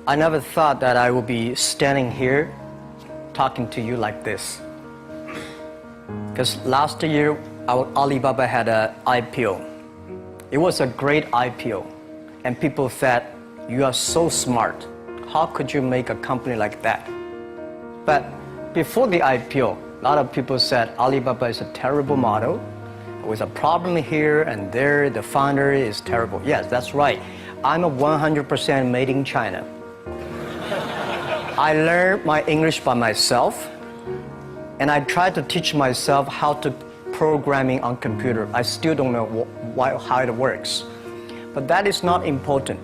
I never thought that I would be standing here talking to you like this. Because last year, our Alibaba had an IPO. It was a great IPO. And people said, you are so smart. How could you make a company like that? But before the IPO, a lot of people said Alibaba is a terrible model. With a problem here and there, the founder is terrible. Yes, that's right. I'm a 100% made in China. I learned my English by myself, and I tried to teach myself how to programming on computer. I still don't know how it works. But that is not important.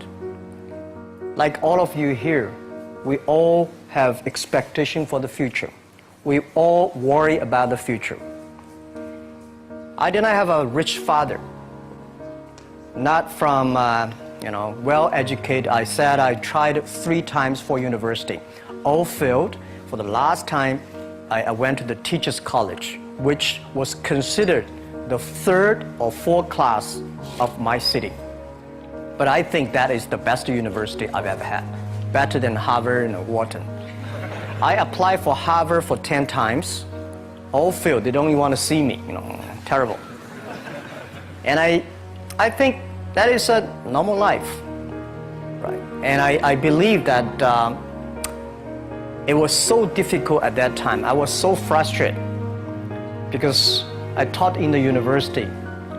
Like all of you here, we all have expectation for the future. We all worry about the future. I did not have a rich father, not from well-educated. I said I tried 3 times for university, all failed. For the last time, I went to the teachers' college, which was considered the 3rd or 4th class of my city. But I think that is the best university I've ever had, better than Harvard and Wharton. I applied for Harvard for 10 times, all failed. They don't even want to see me, terrible. And I think that is a normal life, right? And I believe that it was so difficult at that time. I was so frustrated because I taught in the university.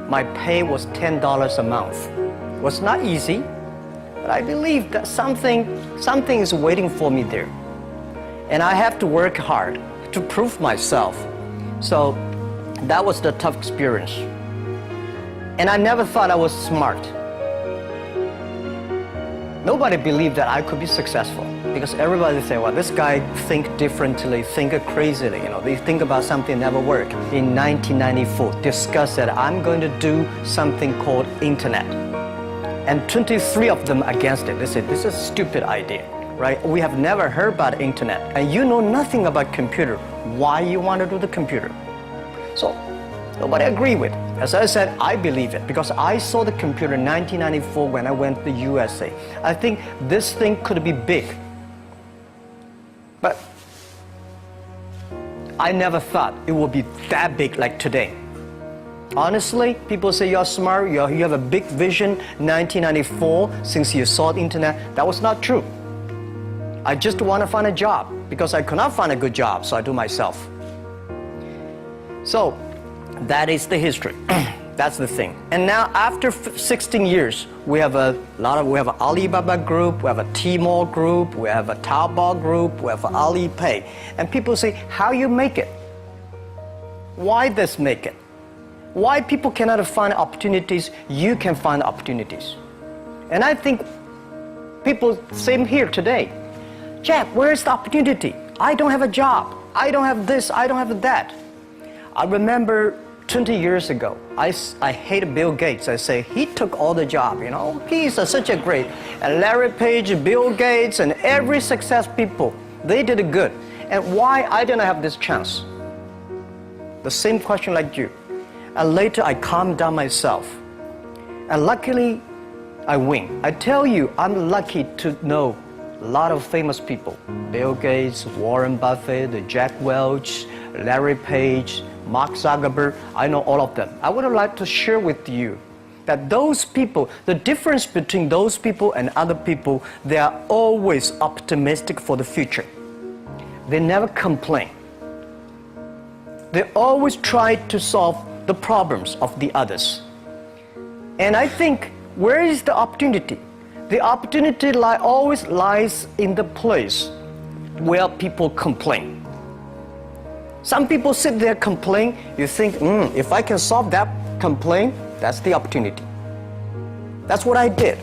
My pay was $10 a month. It was not easy, but I believe that something is waiting for me there. And I have to work hard to prove myself. So that was the tough experience. And I never thought I was smart. Nobody believed that I could be successful because everybody say, well, this guy think differently, think crazily. They think about something never work. In 1994, discussed that I'm going to do something called internet. And 23 of them against it. They said, this is a stupid idea, right? We have never heard about internet. And you know nothing about computer. Why you want to do the computer? So nobody agreed with it. As I said, I believe it because I saw the computer in 1994 when I went to the USA. I think this thing could be big. But I never thought it would be that big like today. Honestly, people say you're smart, you have a big vision. 1994, since you saw the internet, that was not true. I just want to find a job because I could not find a good job, so I do myself. So that is the history. That's the thing. And now after 16 years, we have an Alibaba group, we have a Tmall group, we have a Taobao group, we have Alipay. And people say, how you make it? Why this make it? Why people cannot find opportunities, you can find opportunities. And I think people same here today. Jack, where is the opportunity? I don't have a job. I don't have this, I don't have that. I remember 20 years ago, I hated Bill Gates. I say, he took all the job, He's such a great. And Larry Page, Bill Gates, and every success people, they did it good. And why I didn't have this chance? The same question like you. And later I calmed down myself. And luckily, I win. I tell you, I'm lucky to know a lot of famous people. Bill Gates, Warren Buffett, Jack Welch, Larry Page, Mark Zuckerberg, I know all of them. I would like to share with you that those people, the difference between those people and other people, they are always optimistic for the future. They never complain. They always try to solve the problems of the others. And I think, where is the opportunity? The opportunity always lies in the place where people complain. Some people sit there complain, you think, if I can solve that complaint, that's the opportunity. That's what I did.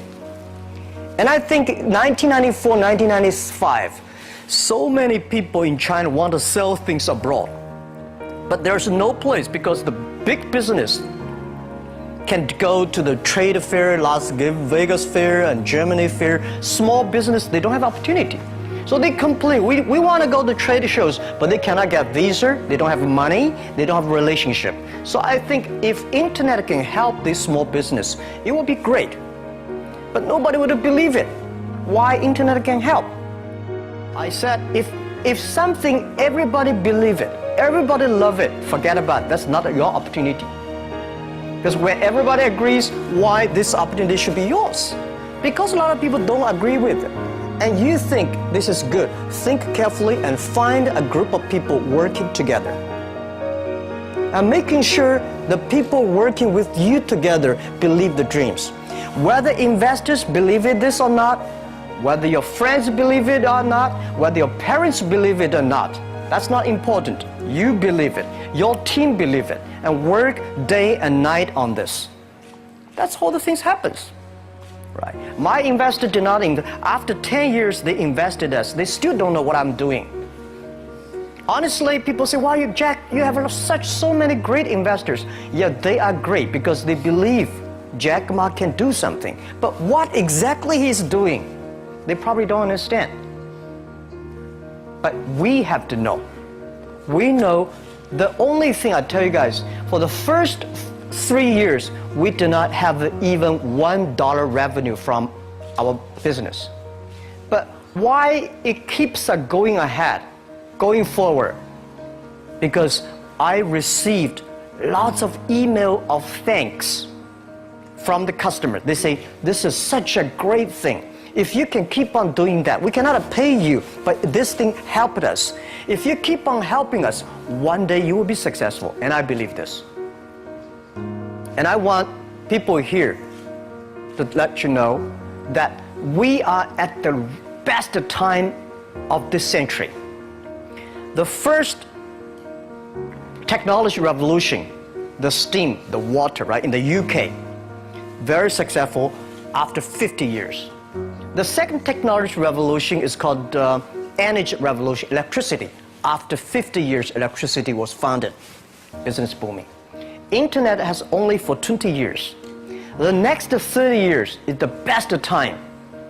And I think 1994, 1995, so many people in China want to sell things abroad. But there's no place because the big business can go to the trade fair, Las Vegas fair and Germany fair. Small business, they don't have opportunity. So they complain, we want to go to trade shows, but they cannot get visa, they don't have money, they don't have a relationship. So I think if internet can help this small business, it would be great. But nobody would believe it. why internet can help. I said, if something everybody believe it, everybody love it, forget about it. That's not your opportunity. Because when everybody agrees, why this opportunity should be yours? Because a lot of people don't agree with it. And you think this is good, think carefully and find a group of people working together. And making sure the people working with you together believe the dreams. Whether investors believe in this or not, whether your friends believe it or not, whether your parents believe it or not, that's not important. You believe it, your team believe it, and work day and night on this. That's how the things happens. Right. My investor did not after 10 years they invested us. They still don't know what I'm doing. Honestly, people say, "Why, Jack, you have so many great investors." Yeah, they are great because they believe Jack Ma can do something. But what exactly he's doing, they probably don't understand. But we have to know. We know the only thing I tell you guys, for the first 3 years, we do not have even $1 revenue from our business. But why it keeps us going ahead, going forward? Because I received lots of email of thanks from the customer. They say, "This is such a great thing. If you can keep on doing that, we cannot pay you, but this thing helped us. If you keep on helping us, one day you will be successful." And I believe this. And I want people here to let you know that we are at the best time of this century. The first technology revolution, the steam, the water, right, in the UK, very successful after 50 years. The second technology revolution is called energy revolution, electricity. After 50 years, electricity was founded, business booming. Internet has only for 20 years. The next 30 years is the best time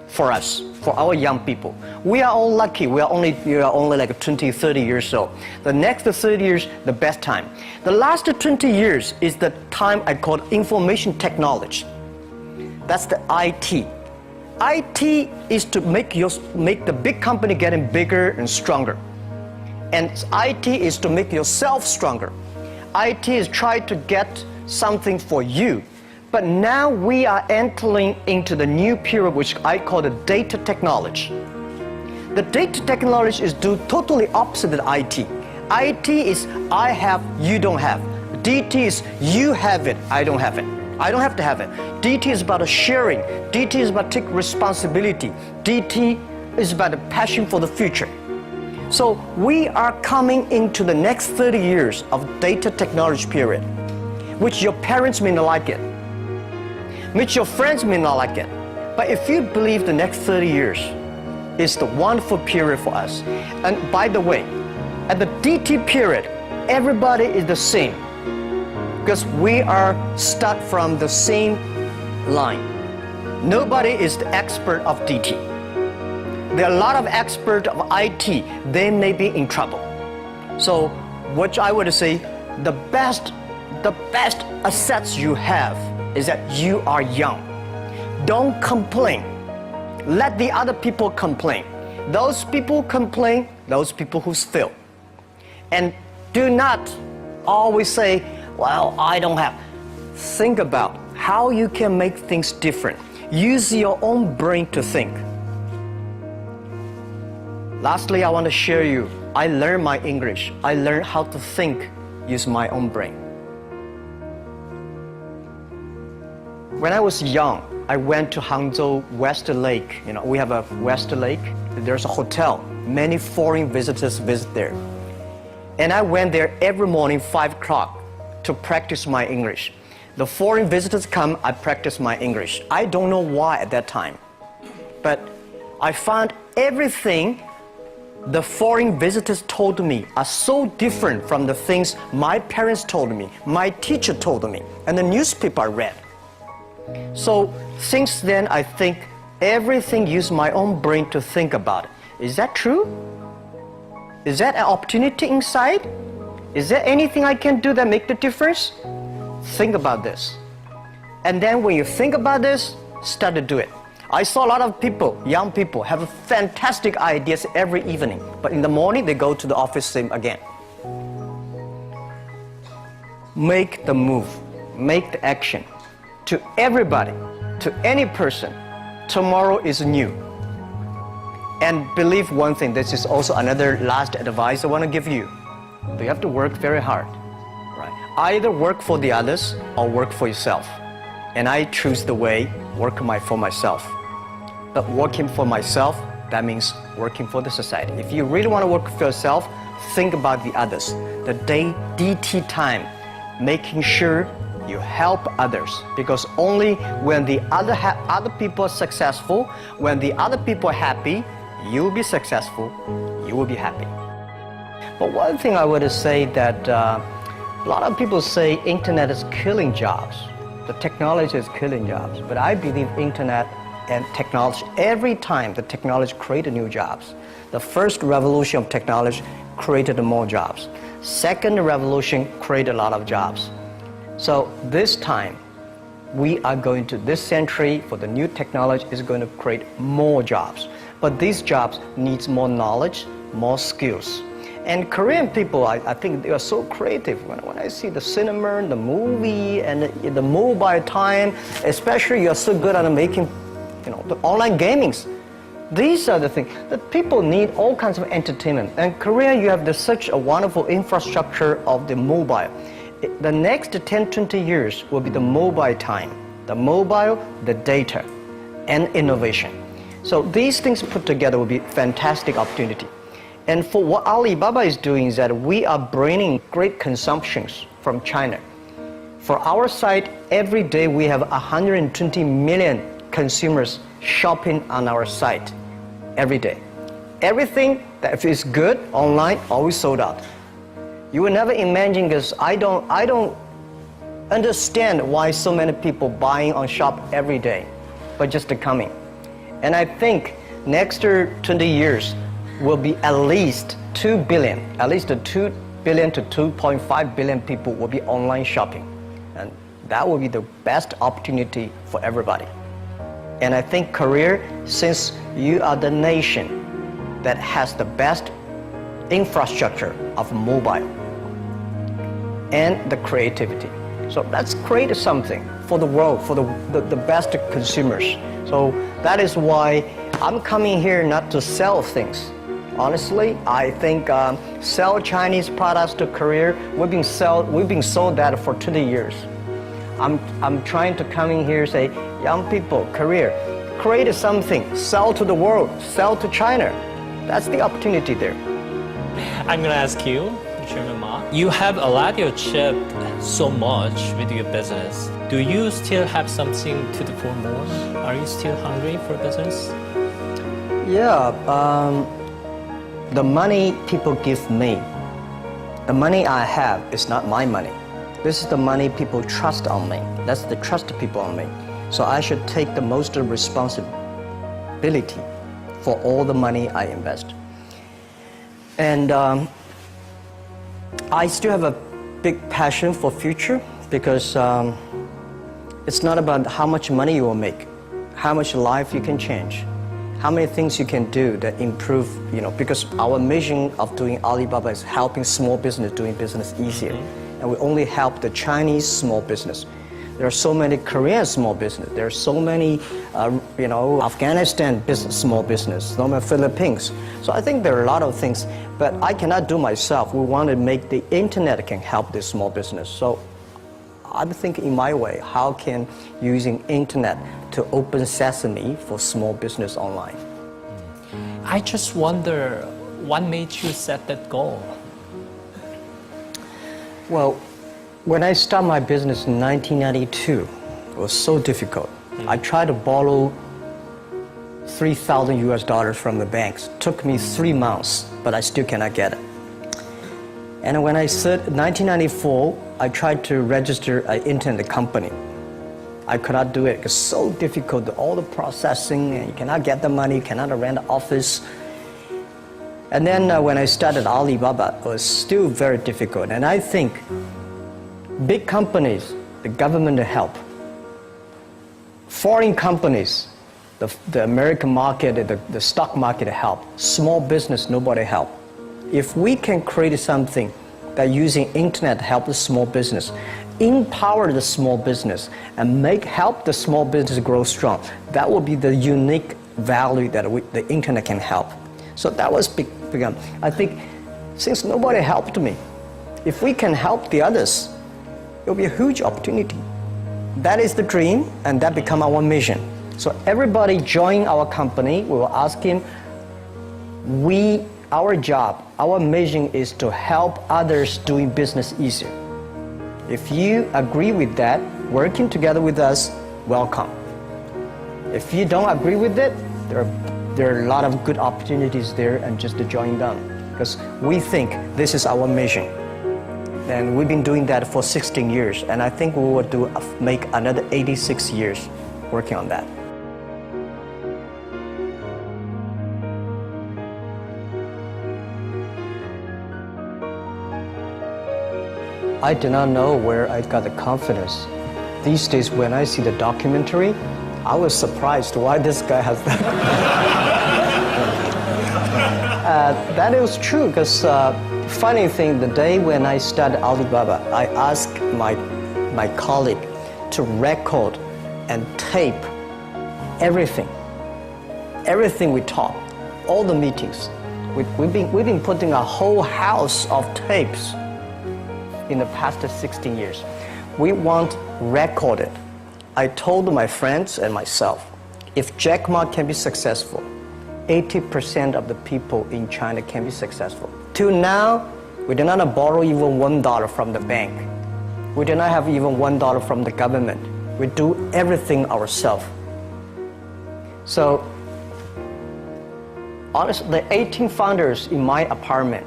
for us, for our young people. We are all lucky. We are only like 20, 30 years old. The next 30 years, the best time. The last 20 years is the time I call information technology. That's the IT. IT is to make the big company getting bigger and stronger. And IT is to make yourself stronger. IT is trying to get something for you. But now we are entering into the new period which I call the data technology. The data technology is totally opposite of IT. IT is I have, you don't have. DT is you have it, I don't have it. I don't have to have it. DT is about sharing. DT is about taking responsibility. DT is about a passion for the future. So we are coming into the next 30 years of data technology period, which your parents may not like it, which your friends may not like it. But if you believe the next 30 years is the wonderful period for us. And by the way, at the DT period, everybody is the same. Because we are start from the same line. Nobody is the expert of DT. There are a lot of experts of IT, they may be in trouble. So what I would say, the best assets you have is that you are young. Don't complain. Let the other people complain. Those people complain, those people who fail. And do not always say, "Well, I don't have." Think about how you can make things different. Use your own brain to think. Lastly, I want to share you, I learned my English. I learned how to think, use my own brain. When I was young, I went to Hangzhou West Lake. You know, we have a West Lake. There's a hotel. Many foreign visitors visit there. And I went there every morning, 5 o'clock. To practice my English. The foreign visitors come, I practice my English. I don't know why at that time, but I found everything the foreign visitors told me are so different from the things my parents told me, my teacher told me, and the newspaper I read. So since then, I think everything use my own brain to think about it. Is that true? Is that an opportunity inside? Is there anything I can do that make the difference? Think about this. And then when you think about this, start to do it. I saw a lot of people, young people, have fantastic ideas every evening, but in the morning they go to the office same again. Make the move, make the action. To everybody, to any person, tomorrow is new. And believe one thing, this is also another last advice I want to give you. You have to work very hard, right? Either work for the others or work for yourself. And I choose the way, work for myself. But working for myself, that means working for the society. If you really want to work for yourself, think about the others. The DT time, making sure you help others, because only when the other people are successful, when the other people are happy, you will be successful, you will be happy. But one thing I would say that a lot of people say internet is killing jobs. The technology is killing jobs, but I believe internet and technology, every time the technology created new jobs. The first revolution of technology created more jobs. Second revolution created a lot of jobs. So this time, we are going to, this century for the new technology is going to create more jobs. But these jobs needs more knowledge, more skills. And Korean people, I think they are so creative. When I see the cinema, the movie, and the mobile time, especially you're so good at making, the online gamings. These are the things that people need, all kinds of entertainment. And Korea, you have such a wonderful infrastructure of the mobile. The next 10, 20 years will be the mobile time, the mobile, the data, and innovation. So these things put together will be fantastic opportunity. And for what Alibaba is doing is that we are bringing great consumptions from China. For our site, every day we have 120 million consumers shopping on our site every day. Everything that is good online always sold out. You will never imagine, because I don't understand why so many people buying on shop every day, but just coming. And I think next 20 years will be at least 2 billion, at least 2 billion to 2.5 billion people will be online shopping. And that will be the best opportunity for everybody. And I think Korea, since you are the nation that has the best infrastructure of mobile and the creativity. So let's create something for the world, for the best consumers. So that is why I'm coming here not to sell things. Honestly, I think sell Chinese products to Korea, we've been sold that for 20 years. I'm trying to come in here and say, young people, Korea, create something, sell to the world, sell to China. That's the opportunity there. I'm going to ask you, Chairman Ma, you have a lot achieved so much with your business. Do you still have something to do for more? Are you still hungry for business? Yeah, the money people give me, the money I have is not my money. This is the money people trust on me. That's the trust people on me. So I should take the most responsibility for all the money I invest. And I still have a big passion for future, because it's not about how much money you will make, how much life you can change, how many things you can do that improve, because our mission of doing Alibaba is helping small business doing business easier. And we only help the Chinese small business. There are so many Korean small business. There are so many, Afghanistan small business, so many Philippines. So I think there are a lot of things, but I cannot do myself. We want to make the internet can help this small business. So I'm thinking in my way, how can using internet to open sesame for small business online? I just wonder, what made you set that goal? Well, when I started my business in 1992, it was so difficult. I tried to borrow $3,000 from the banks. It took me 3 months, but I still cannot get it. And when I said 1994, I tried to register an internet company. I could not do it. It's so difficult, all the processing, and you cannot get the money, you cannot rent an office. And then when I started Alibaba, it was still very difficult. And I think big companies, the government help. Foreign companies, the American market, the stock market help. Small business, nobody help. If we can create something that using internet help the small business, empower the small business, and help the small business grow strong, that will be the unique value that the internet can help. So that was begun. I think since nobody helped me, if we can help the others, it will be a huge opportunity. That is the dream, and that become our mission. So everybody join our company, we will ask him, our job, our mission is to help others doing business easier. If you agree with that, working together with us, welcome. If you don't agree with it, there are a lot of good opportunities there, and just to join them. Because we think this is our mission. And we've been doing that for 16 years, and I think we will make another 86 years working on that. I did not know where I got the confidence. These days, when I see the documentary, I was surprised why this guy has that. That is true, because funny thing, the day when I started Alibaba, I asked my colleague to record and tape everything we talk, all the meetings. We've been putting a whole house of tapes in the past 16 years. We want recorded. I told my friends and myself, if Jack Ma can be successful, 80% of the people in China can be successful. Till now, we did not borrow even $1 from the bank. We did not have even $1 from the government. We do everything ourselves. So, honestly, the 18 founders in my apartment,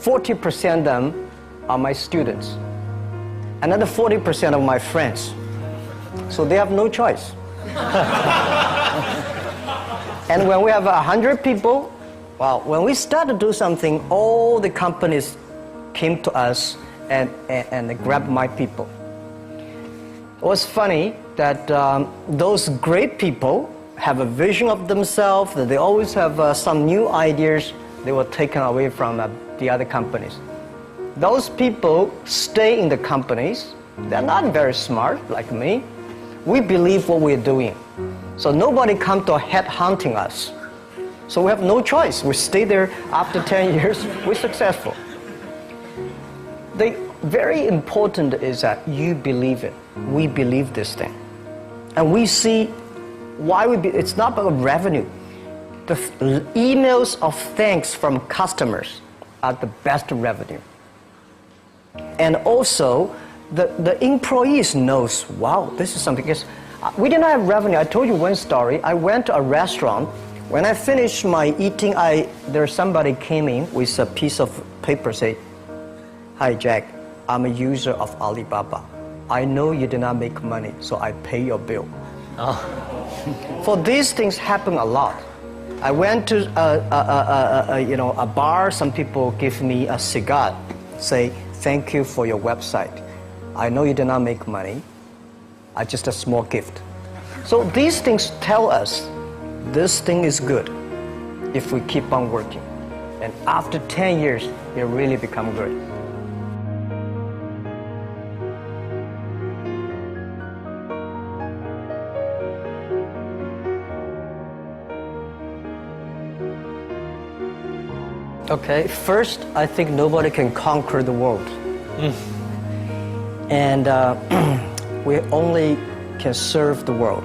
40% of them are my students. Another 40% of my friends. So they have no choice. And when we have 100 people, well, when we start to do something, all the companies came to us and grabbed my people. It was funny that those great people have a vision of themselves, that they always have some new ideas. They were taken away from the other companies. Those people stay in the companies. They're not very smart like me. We believe what we're doing. So nobody come to head hunting us. So we have no choice. We stay there. After 10 years, we're successful. The very important is that you believe it. We believe this thing. And we see why it's not about revenue. The emails of thanks from customers are the best revenue. And also, the employees knows, wow, this is something. Because we didn't have revenue. I told you one story. I went to a restaurant. When I finished my eating, somebody came in with a piece of paper, say, "Hi, Jack, I'm a user of Alibaba. I know you did not make money, so I pay your bill." Oh. For these things happen a lot. I went to a bar. Some people give me a cigar, say, "Thank you for your website. I know you did not make money. Just a small gift." So these things tell us this thing is good if we keep on working. And after 10 years, it really become good. Okay, first, I think nobody can conquer the world. And we only can serve the world.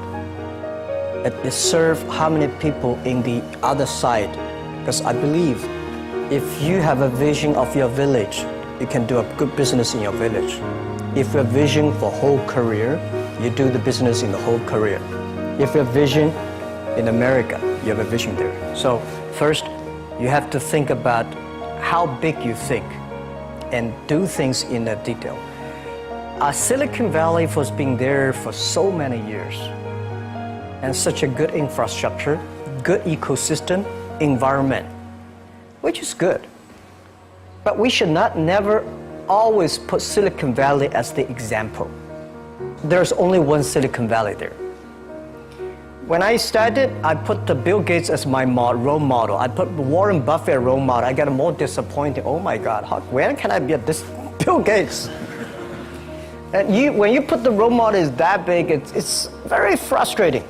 It serve how many people in the other side. Because I believe if you have a vision of your village, you can do a good business in your village. If you have vision for whole career, you do the business in the whole career. If you have vision in America, you have a vision there. So first, you have to think about how big you think and do things in a detail. Silicon Valley has been there for so many years, and such a good infrastructure, good ecosystem, environment, which is good. But we should never always put Silicon Valley as the example. There's only one Silicon Valley there. When I started, I put the Bill Gates as my role model. I put Warren Buffett as role model. I got more disappointed. Oh my God, when can I be this Bill Gates? And when you put the role model is that big, it's very frustrating.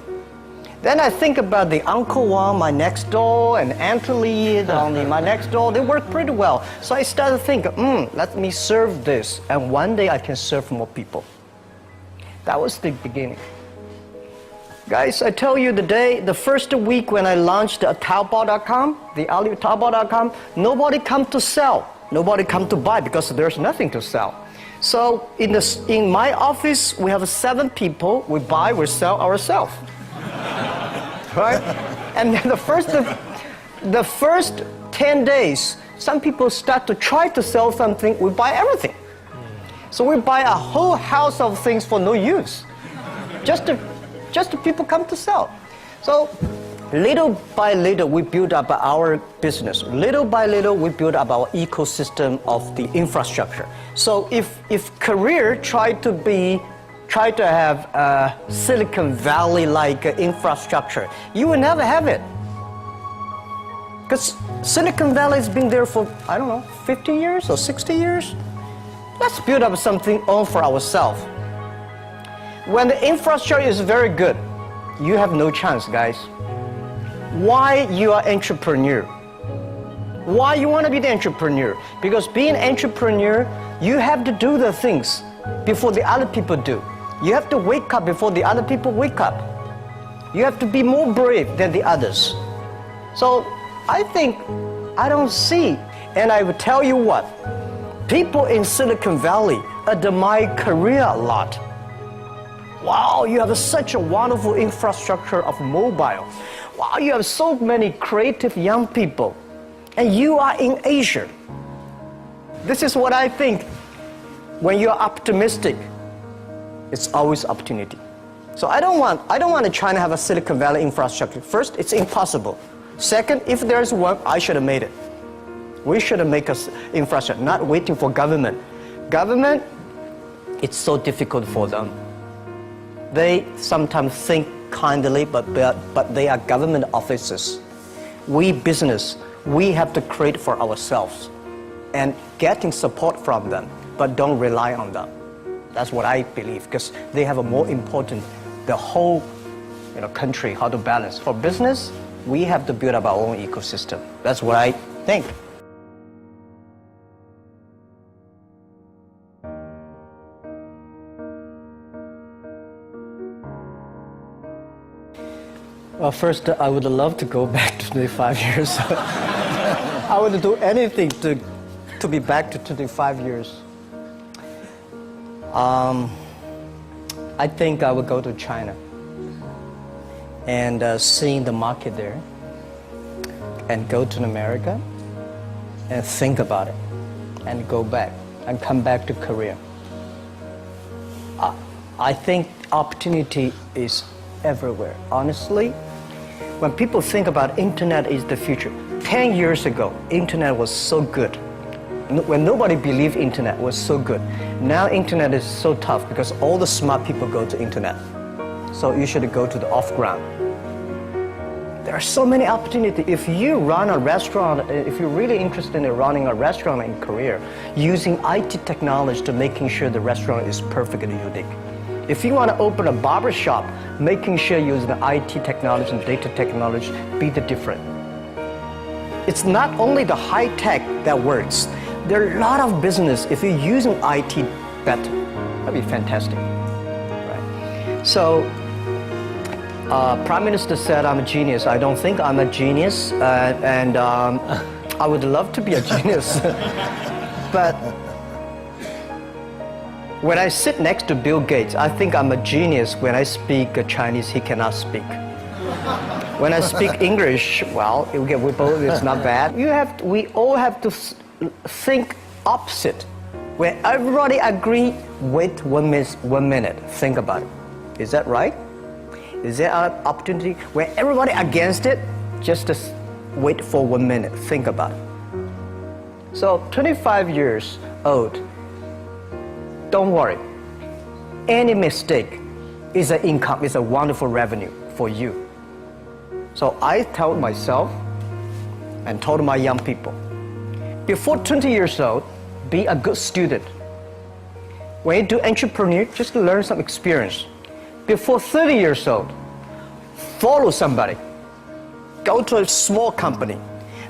Then I think about the Uncle Wang, my next door, and Aunt Lee, my next door. They work pretty well. So I started thinking, let me serve this, and one day I can serve more people. That was the beginning. Guys, I tell you the first week when I launched Taobao.com, the Taobao.com, nobody come to sell. Nobody come to buy because there's nothing to sell. So in my office, we have 7 people. We buy, we sell ourselves. Right? And then the first 10 days, some people start to try to sell something, we buy everything. So we buy a whole house of things for no use. Just to people come to sell. So little by little, we build up our business. Little by little, we build up our ecosystem of the infrastructure. So if career try to have a Silicon Valley-like infrastructure, you will never have it. Because Silicon Valley has been there for, 50 years or 60 years. Let's build up something on for ourselves. When the infrastructure is very good, you have no chance, guys. Why you are entrepreneur? Why you want to be the entrepreneur? Because being an entrepreneur, you have to do the things before the other people do. You have to wake up before the other people wake up. You have to be more brave than the others. So I think I don't see, and I will tell you what, people in Silicon Valley admire Korea a lot. Wow, you have such a wonderful infrastructure of mobile. Wow, you have so many creative young people. And you are in Asia. This is what I think. When you're optimistic, it's always opportunity. So I don't want China to have a Silicon Valley infrastructure. First, it's impossible. Second, if there's one, I should have made it. We should have made an infrastructure, not waiting for government. Government, it's so difficult for them. They sometimes think kindly, but they are government officers. We business, we have to create for ourselves and getting support from them, but don't rely on them. That's what I believe, because they have a more important, the whole country, how to balance. For business, we have to build up our own ecosystem. That's what I think. Well, first, I would love to go back to 25 years. I would do anything to be back to 25 years. I think I would go to China and seeing the market there, and go to America and think about it, and go back and come back to Korea. I think opportunity is everywhere. Honestly, when people think about internet is the future, 10 years ago, internet was so good. When nobody believed internet was so good. Now internet is so tough because all the smart people go to internet. So you should go to the off-ground. There are so many opportunities. If you run a restaurant, if you're really interested in running a restaurant in Korea, using IT technology to making sure the restaurant is perfectly unique. If you want to open a barber shop, making sure you use the IT technology and data technology, be the different. It's not only the high tech that works. There are a lot of business if you're using IT better. That'd be fantastic. Right? So, Prime Minister said I'm a genius. I don't think I'm a genius, and I would love to be a genius. But when I sit next to Bill Gates, I think I'm a genius. When I speak Chinese, he cannot speak. When I speak English, well, we both, it's not bad. We all have to think opposite. When everybody agree, wait 1 minute, think about it. Is that right? Is there an opportunity? When everybody against it, just wait for 1 minute, think about it. So 25 years old, don't worry. Any mistake is an income, is a wonderful revenue for you. So I told myself and told my young people, before 20 years old, be a good student. When you do entrepreneur, just learn some experience. Before 30 years old, follow somebody. Go to a small company.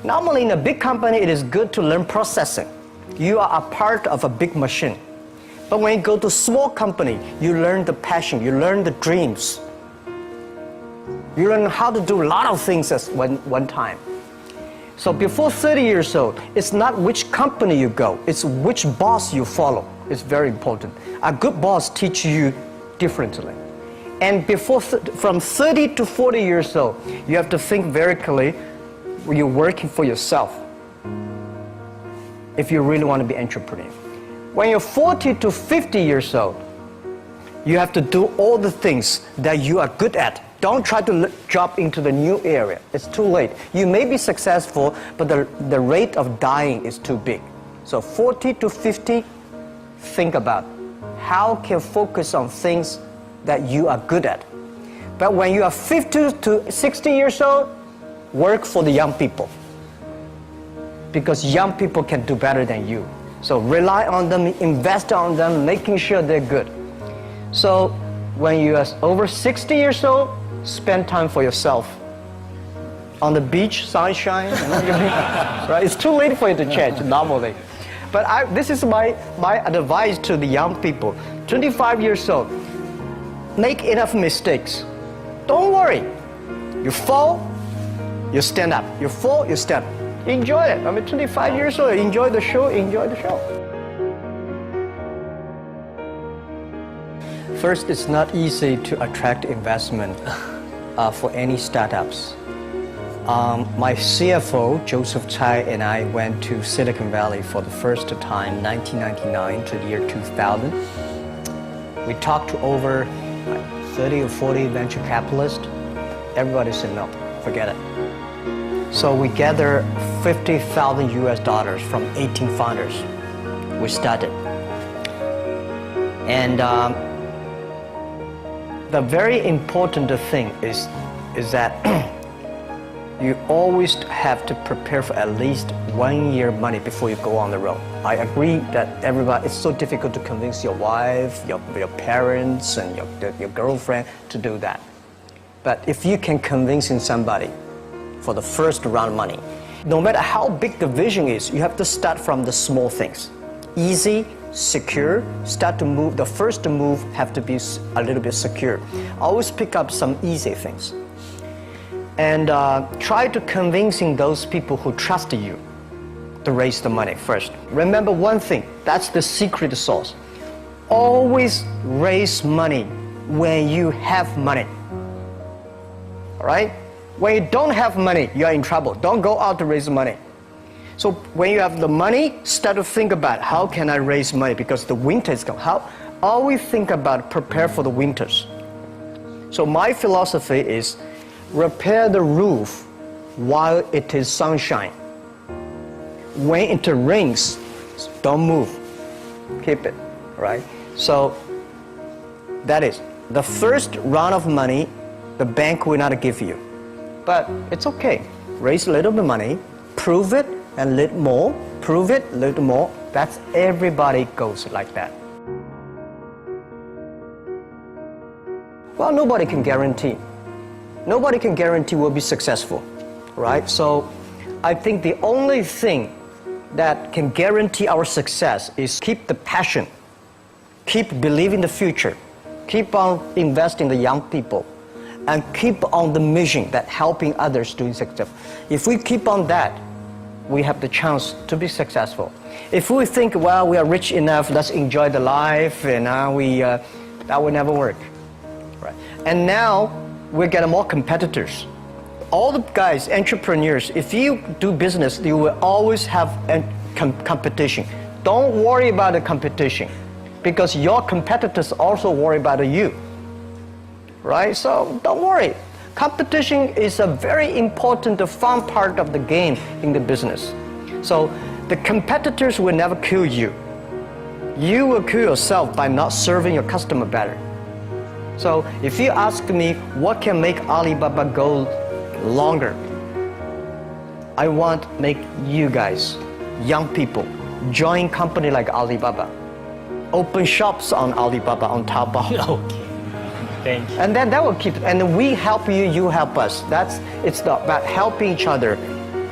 Normally in a big company, it is good to learn processing. You are a part of a big machine. But when you go to a small company, you learn the passion, you learn the dreams. You learn how to do a lot of things at one time. So before 30 years old, it's not which company you go, it's which boss you follow. It's very important. A good boss teaches you differently. And from 30 to 40 years old, you have to think very clearly, you're working for yourself if you really want to be an entrepreneur. When you're 40 to 50 years old, you have to do all the things that you are good at. Don't try to jump into the new area. It's too late. You may be successful, but the rate of dying is too big. So 40 to 50, think about how can you focus on things that you are good at. But when you are 50 to 60 years old, work for the young people. Because young people can do better than you. So rely on them, invest on them, making sure they're good. So when you are over 60 years old, spend time for yourself. On the beach, sunshine, right? It's too late for you to change normally. But this is my advice to the young people. 25 years old, make enough mistakes. Don't worry. You fall, you stand up. You fall, you stand up. Enjoy it. 25 years old, enjoy the show, enjoy the show. First, it's not easy to attract investment for any startups. My CFO, Joseph Tsai, and I went to Silicon Valley for the first time, 1999 to the year 2000. We talked to over 30 or 40 venture capitalists. Everybody said no, forget it. So we gathered $50,000 from 18 founders. We started. And the very important thing is that you always have to prepare for at least 1 year money before you go on the road. I agree that it's so difficult to convince your wife, your parents, and your girlfriend to do that. But if you can convince somebody for the first round of money, no matter how big the vision is, you have to start from the small things. Easy, secure, start to move. The first move have to be a little bit secure. Always pick up some easy things. And try to convincing those people who trust you to raise the money first. Remember one thing, that's the secret sauce. Always raise money when you have money. All right? When you don't have money, you're in trouble. Don't go out to raise money. So when you have the money, start to think about how can I raise money because the winter is coming. Always think about prepare for the winters. So my philosophy is repair the roof while it is sunshine. When it rains, don't move. Keep it, right? So that is the first round of money, the bank will not give you. But it's okay. Raise a little bit of money, prove it, and a little more, prove it, a little more. That's everybody goes like that. Well, nobody can guarantee. Nobody can guarantee we'll be successful, right? So I think the only thing that can guarantee our success is keep the passion, keep believing the future, keep on investing in the young people, and keep on the mission that helping others doing success. If we keep on that, we have the chance to be successful. If we think, well, we are rich enough, let's enjoy the life, and that will never work, right? And now we're getting more competitors. All the guys, entrepreneurs, if you do business, you will always have competition. Don't worry about the competition because your competitors also worry about you, right? So don't worry. Competition is a very important, fun part of the game in the business. So the competitors will never kill you. You will kill yourself by not serving your customer better. So if you ask me what can make Alibaba go longer. I want to make you guys, young people, join company like Alibaba. Open shops on Alibaba, on Taobao. Okay. Thank you. And then that will keep, and we help you, you help us. It's about helping each other,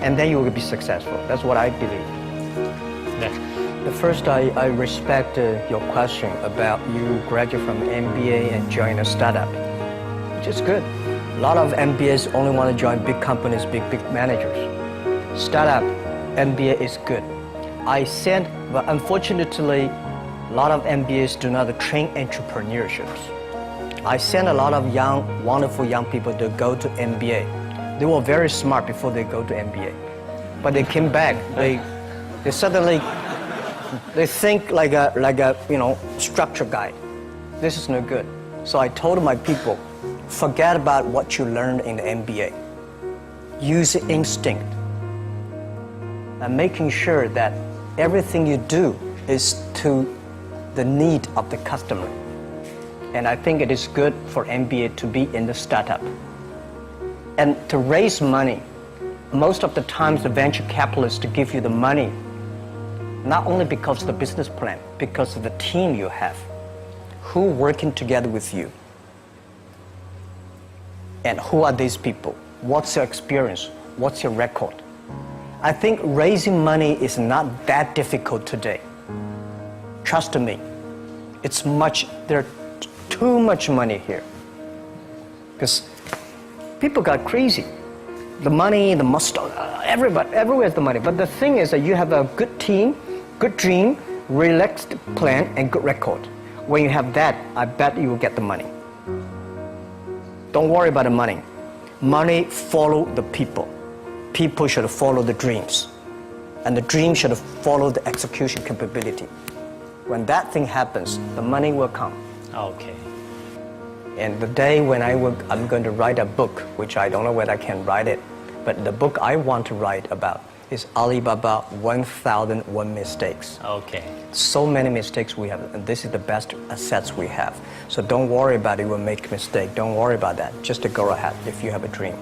and then you will be successful. That's what I believe. Next. The first, I respect your question about you graduate from MBA and join a startup, which is good. A lot of MBAs only want to join big companies, big managers. Startup, MBA is good. But unfortunately, a lot of MBAs do not train entrepreneurships. I sent a lot of young, wonderful young people to go to MBA. They were very smart before they go to MBA, but they came back. They suddenly they think like a structure guy. This is no good. So I told my people, forget about what you learned in the MBA. Use instinct and making sure that everything you do is to the need of the customer. And I think it is good for MBA to be in the startup. And to raise money, most of the times the venture capitalists give you the money, not only because of the business plan, because of the team you have, who working together with you. And who are these people? What's your experience? What's your record? I think raising money is not that difficult today. Trust me, there's too much money here. Because people got crazy. The money, the muscle, everywhere's the money. But the thing is that you have a good team, good dream, relaxed plan, and good record. When you have that, I bet you will get the money. Don't worry about the money. Money follow the people. People should follow the dreams. And the dream should follow the execution capability. When that thing happens, the money will come. Okay. And the day when I'm going to write a book, which I don't know whether I can write it, but the book I want to write about is Alibaba 1001 Mistakes. Okay. So many mistakes we have, and this is the best assets we have. So don't worry about it, you will make a mistake. Don't worry about that. Just to go ahead if you have a dream.